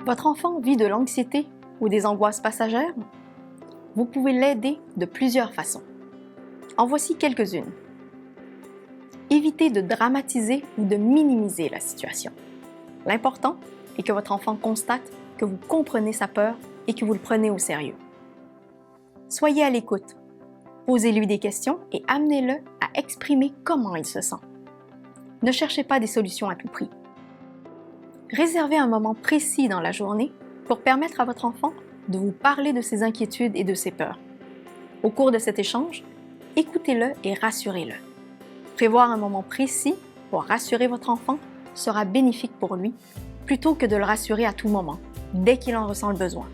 Votre enfant vit de l'anxiété ou des angoisses passagères? Vous pouvez l'aider de plusieurs façons. En voici quelques-unes. Évitez de dramatiser ou de minimiser la situation. L'important est que votre enfant constate que vous comprenez sa peur et que vous le prenez au sérieux. Soyez à l'écoute. Posez-lui des questions et amenez-le à exprimer comment il se sent. Ne cherchez pas des solutions à tout prix. Réservez un moment précis dans la journée pour permettre à votre enfant de vous parler de ses inquiétudes et de ses peurs. Au cours de cet échange, écoutez-le et rassurez-le. Prévoir un moment précis pour rassurer votre enfant sera bénéfique pour lui, plutôt que de le rassurer à tout moment, dès qu'il en ressent le besoin.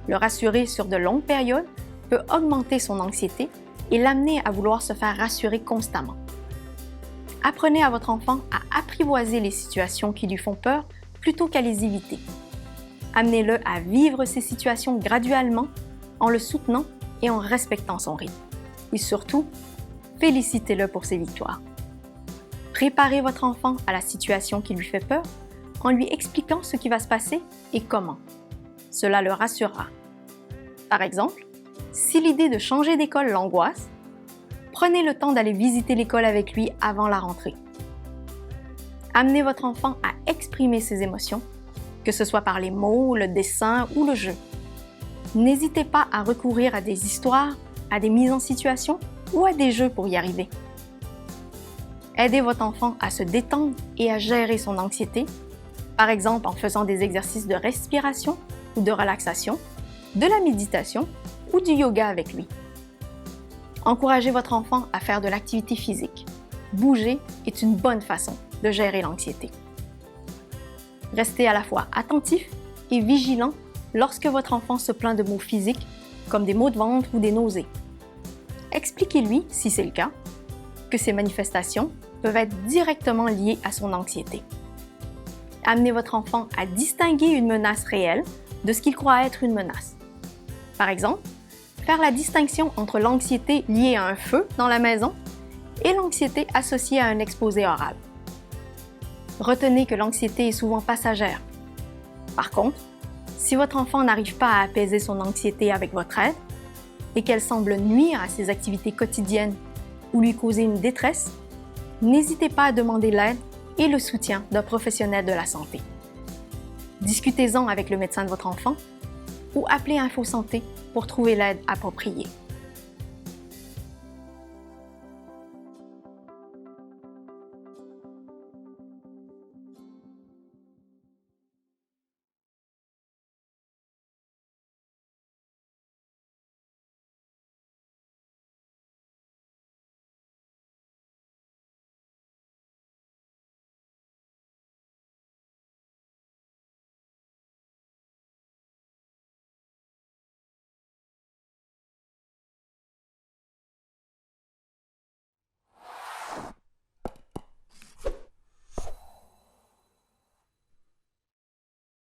Le rassurer sur de longues périodes peut augmenter son anxiété et l'amener à vouloir se faire rassurer constamment. Apprenez à votre enfant à apprivoiser les situations qui lui font peur plutôt qu'à les éviter. Amenez-le à vivre ces situations graduellement en le soutenant et en respectant son rythme. Et surtout, félicitez-le pour ses victoires. Préparez votre enfant à la situation qui lui fait peur en lui expliquant ce qui va se passer et comment. Cela le rassurera. Par exemple, si l'idée de changer d'école l'angoisse, prenez le temps d'aller visiter l'école avec lui avant la rentrée. Amenez votre enfant à exprimer ses émotions, que ce soit par les mots, le dessin ou le jeu. N'hésitez pas à recourir à des histoires, à des mises en situation ou à des jeux pour y arriver. Aidez votre enfant à se détendre et à gérer son anxiété, par exemple en faisant des exercices de respiration ou de relaxation, de la méditation ou du yoga avec lui. Encouragez votre enfant à faire de l'activité physique. Bouger est une bonne façon de gérer l'anxiété. Restez à la fois attentif et vigilant lorsque votre enfant se plaint de maux physiques, comme des maux de ventre ou des nausées. Expliquez-lui, si c'est le cas, que ces manifestations peuvent être directement liées à son anxiété. Amenez votre enfant à distinguer une menace réelle de ce qu'il croit être une menace. Par exemple, faire la distinction entre l'anxiété liée à un feu dans la maison et l'anxiété associée à un exposé oral. Retenez que l'anxiété est souvent passagère. Par contre, si votre enfant n'arrive pas à apaiser son anxiété avec votre aide et qu'elle semble nuire à ses activités quotidiennes ou lui causer une détresse, n'hésitez pas à demander l'aide et le soutien d'un professionnel de la santé. Discutez-en avec le médecin de votre enfant ou appelez Info Santé pour trouver l'aide appropriée.